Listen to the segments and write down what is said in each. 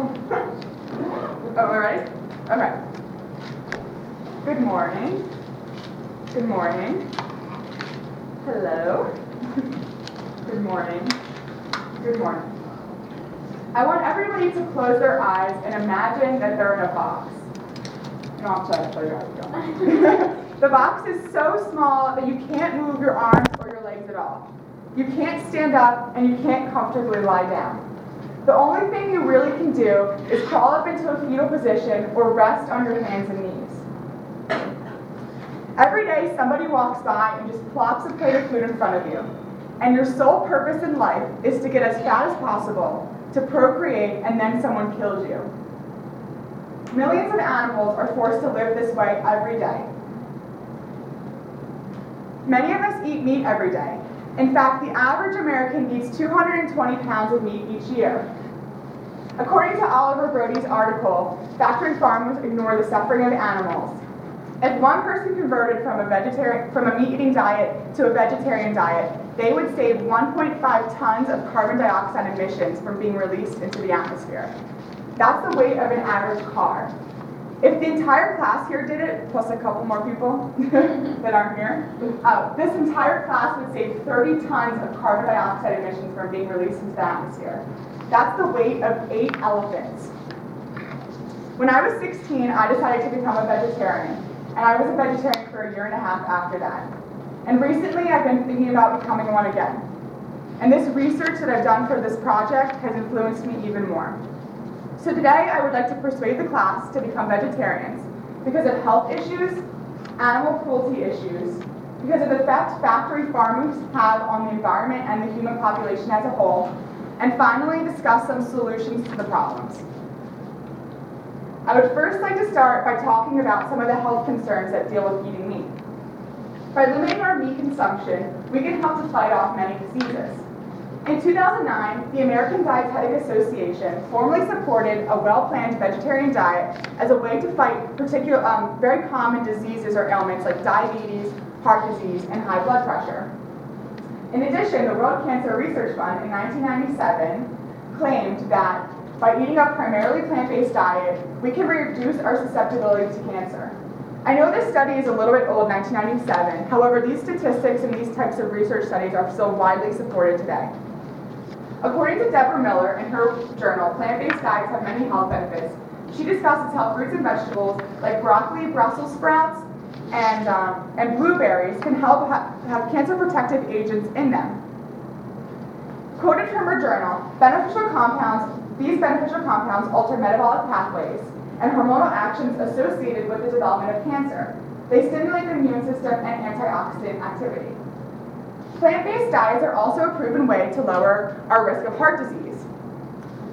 Oh, we're ready? Okay. Good morning. Good morning. Hello. Good morning. Good morning. I want everybody to close their eyes and imagine that they're in a box. You don't have to close your eyes. The box is so small that you can't move your arms or your legs at all. You can't stand up and you can't comfortably lie down. The only thing you really can do is crawl up into a fetal position or rest on your hands and knees. Every day somebody walks by and just plops a plate of food in front of you, and your sole purpose in life is to get as fat as possible, to procreate, and then someone kills you. Millions of animals are forced to live this way every day. Many of us eat meat every day. In fact, the average American eats 220 pounds of meat each year. According to Oliver Brody's article, Factory Farmers Ignore the Suffering of Animals. If one person converted from a meat-eating diet to a vegetarian diet, they would save 1.5 tons of carbon dioxide emissions from being released into the atmosphere. That's the weight of an average car. If the entire class here did it, plus a couple more people that aren't here, this entire class would save 30 tons of carbon dioxide emissions from being released into the atmosphere. That's the weight of 8 elephants. When I was 16, I decided to become a vegetarian, and I was a vegetarian for a year and a half after that. And recently, I've been thinking about becoming one again. And this research that I've done for this project has influenced me even more. So today, I would like to persuade the class to become vegetarians because of health issues, animal cruelty issues, because of the effect factory farmers have on the environment and the human population as a whole, and finally, discuss some solutions to the problems. I would first like to start by talking about some of the health concerns that deal with eating meat. By limiting our meat consumption, we can help to fight off many diseases. In 2009, the American Dietetic Association formally supported a well-planned vegetarian diet as a way to fight very common diseases or ailments like diabetes, heart disease, and high blood pressure. In addition, the World Cancer Research Fund in 1997 claimed that by eating a primarily plant-based diet, we can reduce our susceptibility to cancer. I know this study is a little bit old, 1997. However, these statistics and these types of research studies are still widely supported today. According to Deborah Miller in her journal, Plant-Based Diets Have Many Health Benefits, she discusses how fruits and vegetables like broccoli, Brussels sprouts, and blueberries can help have cancer protective agents in them. Quoted from her journal, these beneficial compounds alter metabolic pathways and hormonal actions associated with the development of cancer. They stimulate the immune system and antioxidant activity. Plant-based diets are also a proven way to lower our risk of heart disease.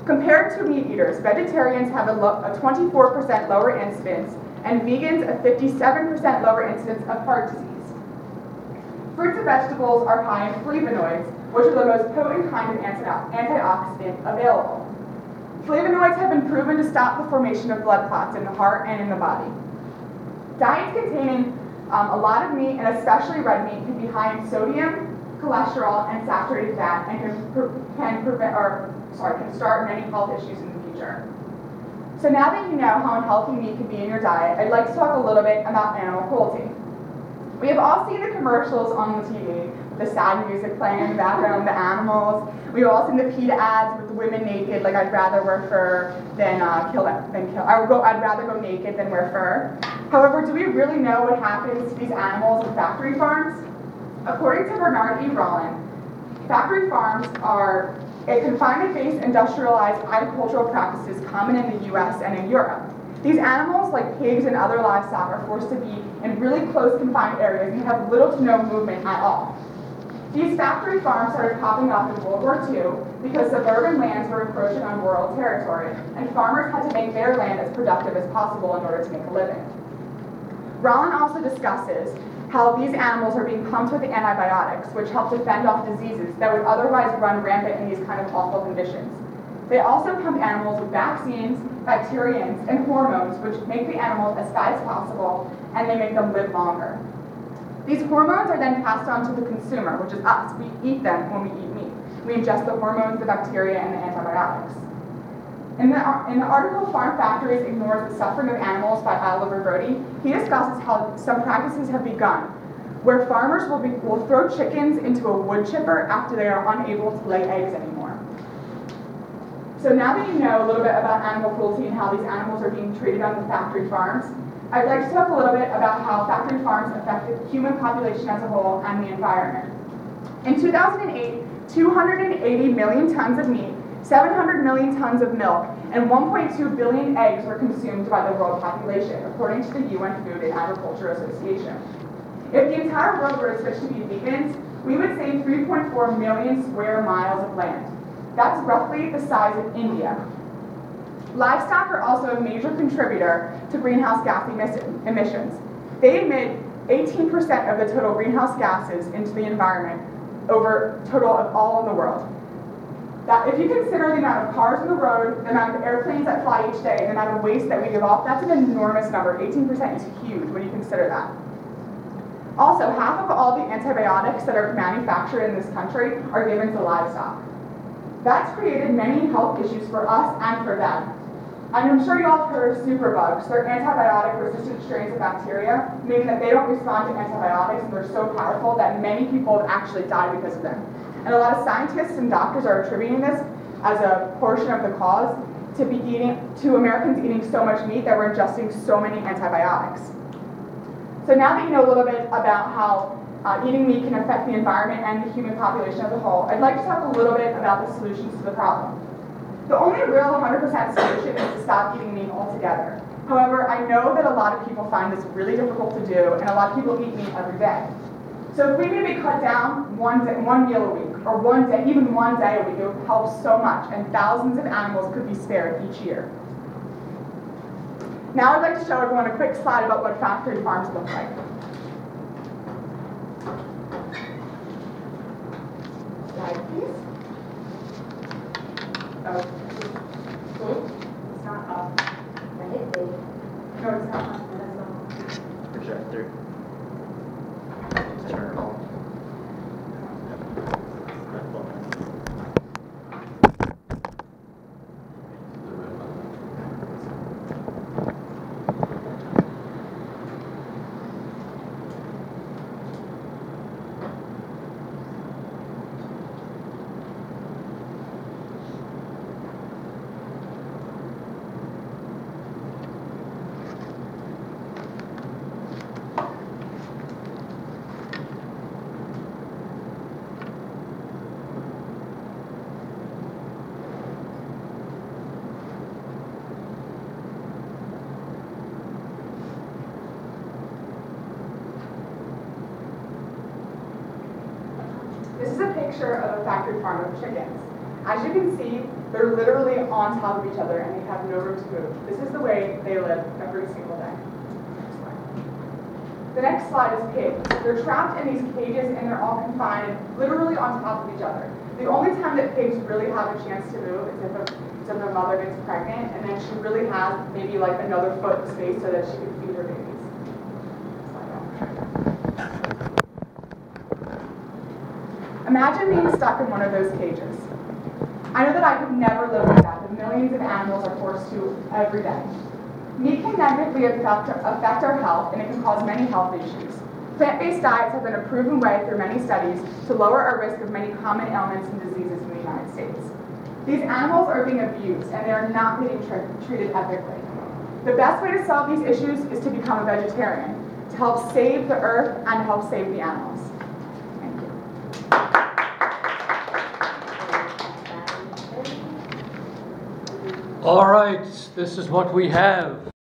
Compared to meat eaters, vegetarians have a 24% lower incidence and vegans a 57% lower incidence of heart disease. Fruits and vegetables are high in flavonoids, which are the most potent kind of antioxidant available. Flavonoids have been proven to stop the formation of blood clots in the heart and in the body. Diets containing a lot of meat, and especially red meat, can be high in sodium, cholesterol, and saturated fat, and can start many health issues in the future. So now that you know how unhealthy meat can be in your diet, I'd like to talk a little bit about animal cruelty. We have all seen the commercials on the TV, with the sad music playing in the background, the animals. We've all seen the PETA ads with women naked, like I'd rather wear fur than kill. I'd rather go naked than wear fur. However, do we really know what happens to these animals in factory farms? According to Bernard E. Rollin, factory farms are confinement-based industrialized agricultural practices common in the US and in Europe. These animals, like pigs and other livestock, are forced to be in really close confined areas and have little to no movement at all. These factory farms started popping up in World War II because suburban lands were encroaching on rural territory, and farmers had to make their land as productive as possible in order to make a living. Rollin also discusses how these animals are being pumped with antibiotics, which help to fend off diseases that would otherwise run rampant in these kind of awful conditions. They also pump animals with vaccines, bacterians, and hormones, which make the animals as fat as possible, and they make them live longer. These hormones are then passed on to the consumer, which is us. We eat them when we eat meat. We ingest the hormones, the bacteria, and the antibiotics. In the article Farm Factories Ignores the Suffering of Animals by Oliver Brody, he discusses how some practices have begun, where farmers will throw chickens into a wood chipper after they are unable to lay eggs anymore. So now that you know a little bit about animal cruelty and how these animals are being treated on the factory farms, I'd like to talk a little bit about how factory farms affect the human population as a whole and the environment. In 2008, 280 million tons of meat, 700 million tons of milk, and 1.2 billion eggs were consumed by the world population, according to the UN Food and Agriculture Association. If the entire world were to switch to be vegans, we would save 3.4 million square miles of land. That's roughly the size of India. Livestock are also a major contributor to greenhouse gas emissions. They emit 18% of the total greenhouse gases into the environment over total of all in the world. That, if you consider the amount of cars on the road, the amount of airplanes that fly each day, the amount of waste that we give off, that's an enormous number. 18% is huge when you consider that. Also, half of all the antibiotics that are manufactured in this country are given to livestock. That's created many health issues for us and for them. And I'm sure you all have heard of superbugs. They're antibiotic-resistant strains of bacteria, meaning that they don't respond to antibiotics and they're so powerful that many people have actually died because of them. And a lot of scientists and doctors are attributing this as a portion of the cause to Americans eating so much meat that we're ingesting so many antibiotics. So now that you know a little bit about how eating meat can affect the environment and the human population as a whole, I'd like to talk a little bit about the solutions to the problem. The only real 100% solution is to stop eating meat altogether. However, I know that a lot of people find this really difficult to do, and a lot of people eat meat every day. So if we maybe cut down one meal a week, or one day, even one day a week, it would help so much, and thousands of animals could be spared each year. Now I'd like to show everyone a quick slide about what factory farms look like. Slide, please. Oh, it's not up. No, it's not up. Projector. Turn it on. This is a picture of a factory farm of chickens. As you can see, they're literally on top of each other and they have no room to move. This is the way they live every single day. The next slide is pigs. They're trapped in these cages and they're all confined literally on top of each other. The only time that pigs really have a chance to move is if the mother gets pregnant and then she really has maybe like another foot of space so that she can feed her babies. Imagine being stuck in one of those cages. I know that I could never live like that, but millions of animals are forced to every day. Meat can negatively affect our health, and it can cause many health issues. Plant-based diets have been a proven way through many studies to lower our risk of many common ailments and diseases in the United States. These animals are being abused, and they are not being treated ethically. The best way to solve these issues is to become a vegetarian, to help save the earth and to help save the animals. All right, this is what we have.